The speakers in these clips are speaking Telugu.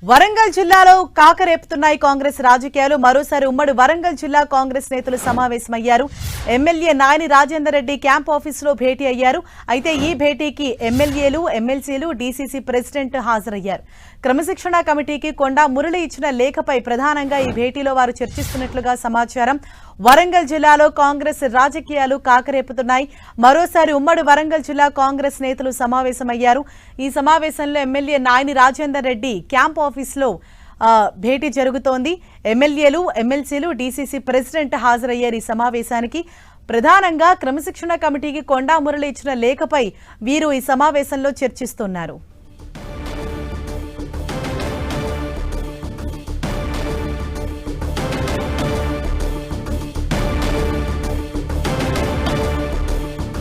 వరంగల్ జిల్లాలో కాకరేపుతున్నాయి కాంగ్రెస్ రాజకీయాలు. మరోసారి ఉమ్మడి వరంగల్ జిల్లా కాంగ్రెస్ నేతలు సమావేశమయ్యారు. ఎమ్మెల్యే నాయని రాజేందర్ రెడ్డి క్యాంప్ ఆఫీసులో భేటీ అయ్యారు. అయితే ఈ భేటీకి ఎమ్మెల్యేలు, ఎమ్మెల్సీలు, డీసీసీ ప్రెసిడెంట్ హాజరయ్యారు. క్రమశిక్షణ కమిటీకి కొండా మురళి ఇచ్చిన లేఖపై ప్రధానంగా ఈ భేటీలో వారు చర్చిస్తున్నట్లుగా సమాచారం. వరంగల్ జిల్లాలో కాంగ్రెస్ రాజకీయాలు కాకరేపుతున్నాయి. మరోసారి ఉమ్మడి వరంగల్ జిల్లా కాంగ్రెస్ నేతలు సమావేశమయ్యారు. ఈ సమావేశంలో ఎమ్మెల్యే నాయని రాజేందర్ రెడ్డి క్యాంప్ ఆఫీసులో భేటీ జరుగుతోంది. ఎమ్మెల్యేలు, ఎమ్మెల్సీలు, డీసీసీ ప్రెసిడెంట్ హాజరయ్యారు ఈ సమావేశానికి. ప్రధానంగా క్రమశిక్షణ కమిటీకి కొండా మురళి ఇచ్చిన లేఖపై వీరు ఈ సమావేశంలో చర్చిస్తున్నారు.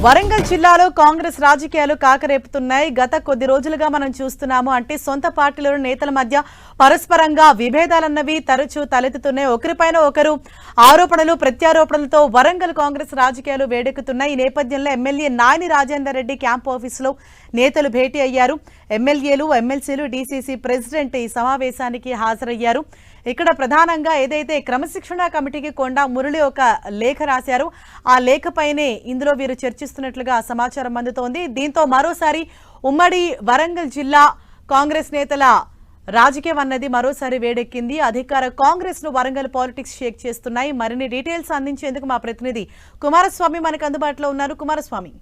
వరంగల్ జిల్లాలో కాంగ్రెస్ రాజకీయాలు కాకరేపుతున్నాయి. గత కొద్ది రోజులుగా మనం చూస్తున్నాము. అంటే సొంత పార్టీలోని నేతల మధ్య పరస్పరంగా విభేదాలన్నవి తరచూ తలెత్తుతున్నాయి. ఒకరిపైన ఒకరు ఆరోపణలు, ప్రత్యారోపణలతో వరంగల్ కాంగ్రెస్ రాజకీయాలు వేడెక్కుతున్నాయి. ఈ నేపథ్యంలో ఎమ్మెల్యే నాయని రాజేందర్ రెడ్డి క్యాంప్ ఆఫీసులో నేతలు భేటీ అయ్యారు. ఎమ్మెల్యేలు, ఎమ్మెల్సీలు, డీసీసీ ప్రెసిడెంట్ ఈ సమావేశానికి హాజరయ్యారు. ఇక్కడ ప్రధానంగా ఏదైతే క్రమశిక్షణ కమిటీకి కొండా మురళి ఒక లేఖ రాశారు, ఆ లేఖపైనే ఇందులో వీరు చర్చిస్తున్నట్లుగా సమాచారం అందుతోంది. దీంతో మరోసారి ఉమ్మడి వరంగల్ జిల్లా కాంగ్రెస్ నేతల రాజకీయం అన్నది మరోసారి వేడెక్కింది. అధికార కాంగ్రెస్ ను వరంగల్ పాలిటిక్స్ షేక్ చేస్తున్నాయి. మరిన్ని డీటెయిల్స్ అందించేందుకు మా ప్రతినిధి కుమారస్వామి మనకు అందుబాటులో ఉన్నారు. కుమారస్వామి,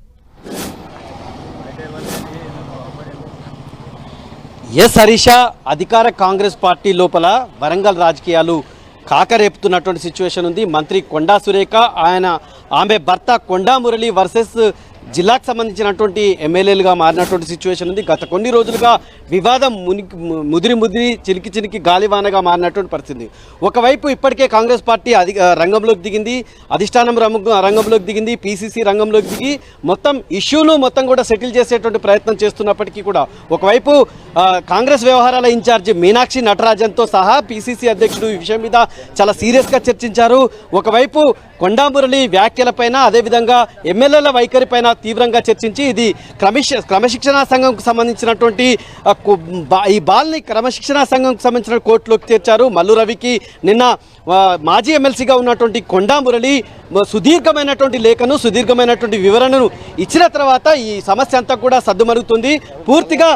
ఎస్ హరీష, అధికార కాంగ్రెస్ పార్టీ లోపల వరంగల్ రాజకీయాలు కాకరేపుతున్నటువంటి సిచ్యువేషన్ ఉంది. మంత్రి కొండా సురేఖ, ఆమె భర్త కొండా మురళి వర్సెస్ జిల్లాకు సంబంధించినటువంటి ఎమ్మెల్యేలుగా మారినటువంటి సిచ్యువేషన్ ఉంది. గత కొన్ని రోజులుగా వివాదం ముదిరి చినికి గాలివానగా మారినటువంటి పరిస్థితి. ఒకవైపు ఇప్పటికే కాంగ్రెస్ పార్టీ రంగంలోకి దిగింది, అధిష్టానం రంగంలోకి దిగింది, పీసీసీ రంగంలోకి దిగి మొత్తం ఇష్యూను మొత్తం కూడా సెటిల్ చేసేటువంటి ప్రయత్నం చేస్తున్నప్పటికీ కూడా ఒకవైపు కాంగ్రెస్ వ్యవహారాల ఇన్ఛార్జి మీనాక్షి నటరాజన్తో సహా పీసీసీ అధ్యక్షుడు ఈ విషయం మీద చాలా సీరియస్గా చర్చించారు. ఒకవైపు కొండా మురళి వ్యాఖ్యలపైన, అదేవిధంగా ఎమ్మెల్యేల వైఖరిపైన తీవ్రంగా చర్చించి ఇది క్రమశిక్షణా సంఘంకు సంబంధించినటువంటి ఈ బాల్ని క్రమశిక్షణా సంఘంకు సంబంధించిన కోర్టులోకి చేర్చారు. మల్లు రవికి నిన్న మాజీ ఎమ్మెల్సీగా ఉన్నటువంటి కొండా మురళి సుదీర్ఘమైనటువంటి లేఖను, సుదీర్ఘమైనటువంటి వివరణను ఇచ్చిన తర్వాత ఈ సమస్య అంతా కూడా సద్దుమరుగుతుంది. పూర్తిగా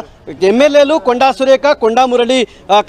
ఎమ్మెల్యేలు కొండా సురేఖ, కొండా మురళి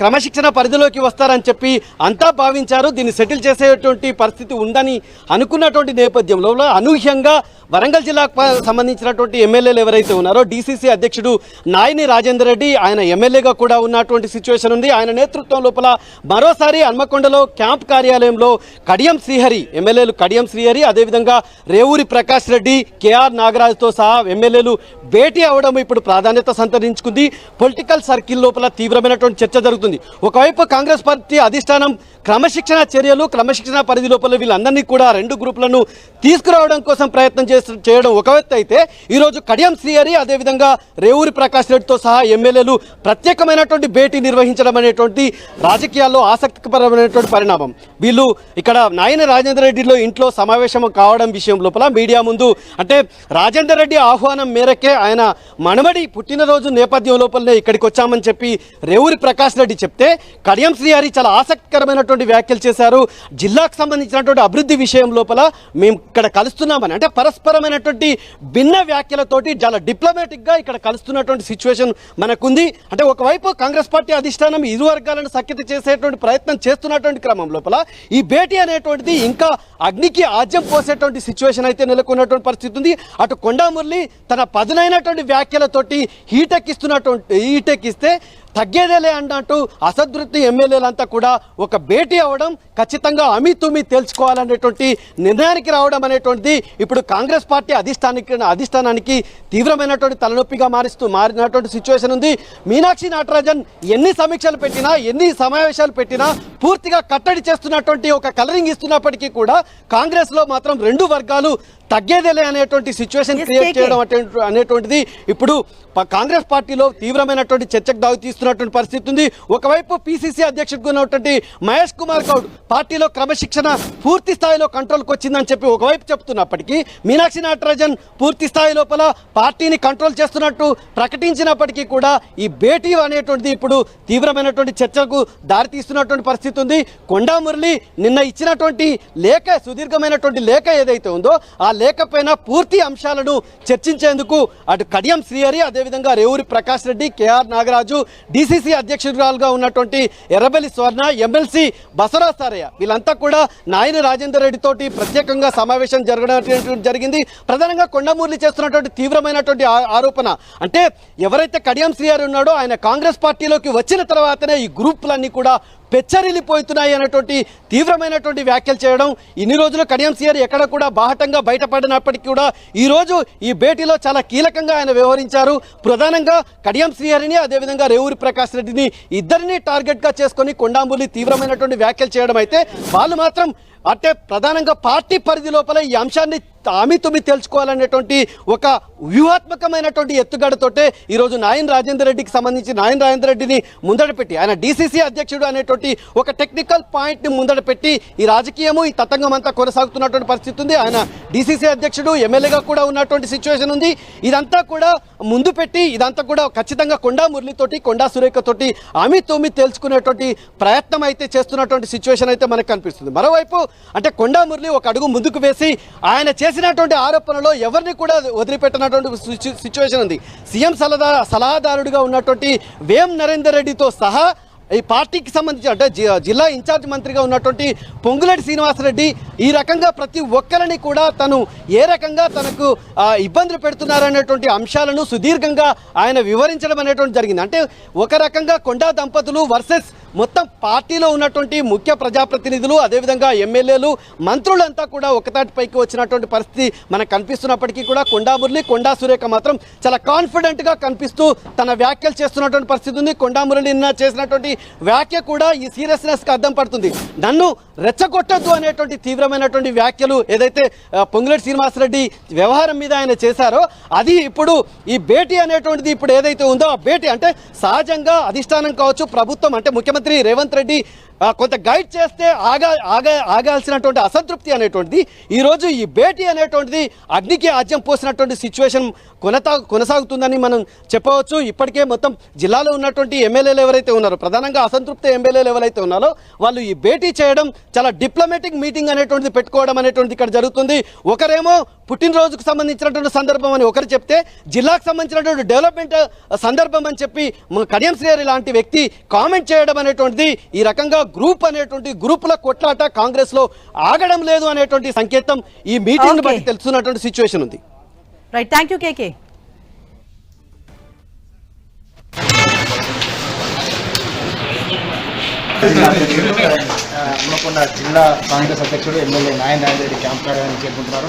క్రమశిక్షణ పరిధిలోకి వస్తారని చెప్పి అంతా భావించారు. దీన్ని సెటిల్ చేసేటువంటి పరిస్థితి ఉందని అనుకున్నటువంటి నేపథ్యంలో అనూహ్యంగా వరంగల్ జిల్లాకు సంబంధించినటువంటి ఎమ్మెల్యేలు ఎవరైతే ఉన్నారో డీసీసీ అధ్యక్షుడు నాయని రాజేందర్ రెడ్డి, ఆయన ఎమ్మెల్యేగా కూడా ఉన్నటువంటి సిచ్యువేషన్ ఉంది. ఆయన నేతృత్వం లోపల మరోసారి హన్మకొండలో క్యాంప్ కార్యాలయంలో కడియం శ్రీహరి, ఎమ్మెల్యేలు కడియం శ్రీహరి, అదేవిధంగా రేవూరి ప్రకాష్ రెడ్డి, కేఆర్ నాగరాజ్తో సహా ఎమ్మెల్యేలు భేటీ అవడం ఇప్పుడు ప్రాధాన్యత సంతరించుకుంది. పొలిటికల్ సర్కిల్ లోపల తీవ్రమైనటువంటి చర్చ జరుగుతుంది. ఒకవైపు కాంగ్రెస్ పార్టీ అధిష్టానం క్రమశిక్షణ చర్యలు, క్రమశిక్షణ పరిధి లోపల వీళ్ళందరినీ కూడా రెండు గ్రూపులను తీసుకురావడం కోసం ప్రయత్నం చేయడం ఒక వ్యక్తి అయితే, ఈరోజు కడియం శ్రీహరి, అదేవిధంగా రేవూరి ప్రకాష్ రెడ్డితో సహా ఎమ్మెల్యేలు ప్రత్యేకమైనటువంటి భేటీ నిర్వహించడం అనేటువంటి రాజకీయాల్లో ఆసక్తికరమైనటువంటి పరిణామం. వీళ్ళు ఇక్కడ నాయని రాజేందర్ రెడ్డిలో ఇంట్లో సమావేశం కావడం విషయం లోపల మీడియా ముందు, అంటే రాజేందర్ రెడ్డి ఆహ్వానం మేరకే ఆయన మనమడి పుట్టినరోజు నేపథ్యం లోపలనే ఇక్కడికి వచ్చామని చెప్పి రేవూరి ప్రకాష్ రెడ్డి చెప్తే, కడియం శ్రీహరి చాలా ఆసక్తికరమైనటువంటి వ్యాఖ్యలు చేశారు. జిల్లాకు సంబంధించినటువంటి అభివృద్ధి విషయం లోపల మేము ఇక్కడ కలుస్తున్నామని, అంటే పరస్పరమైనటువంటి భిన్న వ్యాఖ్యలతోటి చాలా డిప్లొమాటిక్గా ఇక్కడ కలుస్తున్నటువంటి సిచ్యువేషన్ మనకుంది. అంటే ఒకవైపు కాంగ్రెస్ పార్టీ అధిష్టానం ఇరు వర్గాలను సఖ్యత చేసేటువంటి ప్రయత్నం చేస్తున్నటువంటి క్రమం లోపల ఈ భేటీ అనేటువంటిది ఇంకా అగ్నికి ఆజ్యం పోసేటువంటి సిచ్యువేషన్ అయితే నెలకొన్నటువంటి పరిస్థితి ఉంది. అటు కొండా మురళి తన పదునైనటువంటి వ్యాఖ్యలతోటి హీటెక్కిస్తే తగ్గేదేలే అన్నట్టు అసంతృప్తి ఎమ్మెల్యేలంతా కూడా ఒక భేటీ అవ్వడం, ఖచ్చితంగా అమితుమి తెలుసుకోవాలనేటువంటి నిర్ణయానికి రావడం అనేటువంటిది ఇప్పుడు కాంగ్రెస్ పార్టీ అధిష్టానానికి తీవ్రమైనటువంటి తలనొప్పిగా మారినటువంటి సిచ్యువేషన్ ఉంది. మీనాక్షి నటరాజన్ ఎన్ని సమీక్షలు పెట్టినా, ఎన్ని సమావేశాలు పెట్టినా పూర్తిగా కట్టడి చేస్తున్నటువంటి ఒక కలరింగ్ ఇస్తున్నప్పటికీ కూడా కాంగ్రెస్లో మాత్రం రెండు వర్గాలు తగ్గేదేలే అనేటువంటి సిచ్యువేషన్ క్రియేట్ చేయడం అనేటువంటిది ఇప్పుడు కాంగ్రెస్ పార్టీలో తీవ్రమైనటువంటి చర్చకు దారితీస్తున్నటువంటి పరిస్థితి ఉంది. ఒకవైపు పిసిసి అధ్యక్షుడిగా ఉన్నటువంటి మహేష్ కుమార్ గౌడ్ పార్టీలో క్రమశిక్షణ పూర్తి స్థాయిలో కంట్రోల్కి వచ్చిందని చెప్పి ఒకవైపు చెప్తున్నప్పటికీ, మీనాక్షి నటరాజన్ పూర్తి స్థాయి లోపల పార్టీని కంట్రోల్ చేస్తున్నట్టు ప్రకటించినప్పటికీ కూడా ఈ భేటీ అనేటువంటిది ఇప్పుడు తీవ్రమైనటువంటి చర్చకు దారితీస్తున్నటువంటి పరిస్థితి ఉంది. కొండా మురళి నిన్న ఇచ్చినటువంటి లేఖ, సుదీర్ఘమైనటువంటి లేఖ ఏదైతే ఉందో ఆ లేఖ పైన పూర్తి అంశాలను చర్చించేందుకు అటు కడియం శ్రీహరి, అదేవిధంగా రేవూరి ప్రకాష్ రెడ్డి, కేఆర్ నాగరాజు, డిసిసి అధ్యక్షురాలుగా ఉన్నటువంటి ఎర్రబెల్లి స్వర్ణ, ఎమ్మెల్సీ బసవరాజ్ సారయ్య వీళ్ళంతా కూడా నాయని రాజేందర్ రెడ్డి తోటి ప్రత్యేకంగా సమావేశం జరిగింది. ప్రధానంగా కొండమూర్లి చేస్తున్నటువంటి తీవ్రమైనటువంటి ఆరోపణ అంటే ఎవరైతే కడియం శ్రీహరి ఉన్నాడో ఆయన కాంగ్రెస్ పార్టీలోకి వచ్చిన తర్వాతనే ఈ గ్రూపులన్నీ కూడా పెచ్చరిల్లిపోతున్నాయి అనేటువంటి తీవ్రమైనటువంటి వ్యాఖ్యలు చేయడం. ఇన్ని రోజులు కడియం శ్రీహరి ఎక్కడ కూడా బాహటంగా బయటపడినప్పటికీ కూడా ఈరోజు ఈ భేటీలో చాలా కీలకంగా ఆయన వ్యవహరించారు. ప్రధానంగా కడియం శ్రీహరిని, అదేవిధంగా రేవూరి ప్రకాష్ రెడ్డిని ఇద్దరిని టార్గెట్గా చేసుకొని కొండాంబుల్లి తీవ్రమైనటువంటి వ్యాఖ్యలు చేయడం అయితే వాళ్ళు మాత్రం అంటే ప్రధానంగా పార్టీ పరిధి లోపల ఈ అంశాన్ని ఆమె తెలుసుకోవాలనేటువంటి ఒక వ్యూహాత్మకమైనటువంటి ఎత్తుగడతోటే ఈరోజు నాయన్ రాజేందర్ రెడ్డికి సంబంధించి నాయన్ రాజేందర్ రెడ్డిని ముందట పెట్టి ఆయన డిసిసి అధ్యక్షుడు అనేటువంటి ఒక టెక్నికల్ పాయింట్ని ముందట పెట్టి ఈ రాజకీయము, ఈ తతంగం అంతా కొనసాగుతున్నటువంటి పరిస్థితి ఉంది. ఆయన డిసిసి అధ్యక్షుడు, ఎమ్మెల్యేగా కూడా ఉన్నటువంటి సిచ్యువేషన్ ఉంది. ఇదంతా కూడా ముందు పెట్టి ఇదంతా కూడా ఖచ్చితంగా కొండా మురళితోటి, కొండా సురేఖతోటి ఆమె తెలుసుకునేటువంటి ప్రయత్నం అయితే చేస్తున్నటువంటి సిచ్యువేషన్ అయితే మనకు కనిపిస్తుంది. మరోవైపు అంటే కొండా మురళి ఒక అడుగు ముందుకు వేసి ఆయన చేసినటువంటి ఆరోపణలో ఎవరిని కూడా వదిలిపెట్టినటువంటి సిచ్యువేషన్ ఉంది. సీఎం సలహాదారుడిగా ఉన్నటువంటి వేం నరేందర్ రెడ్డితో సహా ఈ పార్టీకి సంబంధించి అంటే జిల్లా ఇన్ఛార్జ్ మంత్రిగా ఉన్నటువంటి పొంగులేటి శ్రీనివాసరెడ్డి ఈ రకంగా ప్రతి ఒక్కరిని కూడా తను ఏ రకంగా తనకు ఇబ్బందులు పెడుతున్నారనేటువంటి అంశాలను సుదీర్ఘంగా ఆయన వివరించడం అనేటువంటి జరిగింది. అంటే ఒక రకంగా కొండా దంపతులు వర్సెస్ మొత్తం పార్టీలో ఉన్నటువంటి ముఖ్య ప్రజాప్రతినిధులు, అదేవిధంగా ఎమ్మెల్యేలు, మంత్రులంతా కూడా ఒకతాటిపైకి వచ్చినటువంటి పరిస్థితి మనకు కనిపిస్తున్నప్పటికీ కూడా కొండా మురళి, కొండా సురేఖ మాత్రం చాలా కాన్ఫిడెంట్గా కనిపిస్తూ తన వ్యాఖ్యలు చేస్తున్నటువంటి పరిస్థితి ఉంది. కొండా మురళి నిన్న చేసినటువంటి వ్యాఖ్య కూడా ఈ సీరియస్నెస్కి అర్థం పడుతుంది. నన్ను రెచ్చగొట్టద్దు అనేటువంటి తీవ్రమైనటువంటి వ్యాఖ్యలు ఏదైతే పొంగులేటి శ్రీనివాసరెడ్డి వ్యవహారం మీద ఆయన చేశారో అది ఇప్పుడు ఈ భేటీ అనేటువంటిది ఇప్పుడు ఏదైతే ఉందో ఆ భేటీ అంటే సహజంగా అధిష్టానం కావచ్చు, ప్రభుత్వం అంటే ముఖ్యమంత్రి రేవంత్ రెడ్డి కొంత గైడ్ చేస్తే ఆగాల్సినటువంటి అసంతృప్తి అనేటువంటిది ఈరోజు ఈ భేటీ అనేటువంటిది అగ్నికి ఆజ్యం పోసినటువంటి సిచ్యువేషన్ కొనసాగుతుందని మనం చెప్పవచ్చు. ఇప్పటికే మొత్తం జిల్లాలో ఉన్నటువంటి ఎమ్మెల్యేలు ఎవరైతే ఉన్నారో, ప్రధానంగా అసంతృప్త ఎమ్మెల్యేలు ఎవరైతే ఉన్నారో వాళ్ళు ఈ భేటీ చేయడం, చాలా డిప్లొమాటిక్ మీటింగ్ అనేటువంటిది పెట్టుకోవడం అనేటువంటిది ఇక్కడ జరుగుతుంది. ఒకరేమో పుట్టినరోజుకు సంబంధించినటువంటి సందర్భం అని ఒకరు చెప్తే, జిల్లాకు సంబంధించినటువంటి డెవలప్మెంట్ సందర్భం అని చెప్పి కడియం శ్రీహరి లాంటి వ్యక్తి కామెంట్ చేయడం అనేటువంటిది ఈ రకంగా గ్రూప్ అనేటువంటి గ్రూపుల కొట్లాట కాంగ్రెస్ లో ఆగడం లేదు అనేటువంటి సంకేతం ఈ మీటింగ్ బట్టి తెలుస్తున్నటువంటి సిచ్యువేషన్ ఉంది. రైట్, థ్యాంక్ యూ కేకే. హన్మకొండ జిల్లా కాంగ్రెస్ అధ్యక్షుడు ఎమ్మెల్యే నాయన్ రాజేందర్ రెడ్డి క్యాంప్ కార్యాలయం చేరుకుంటున్నారు.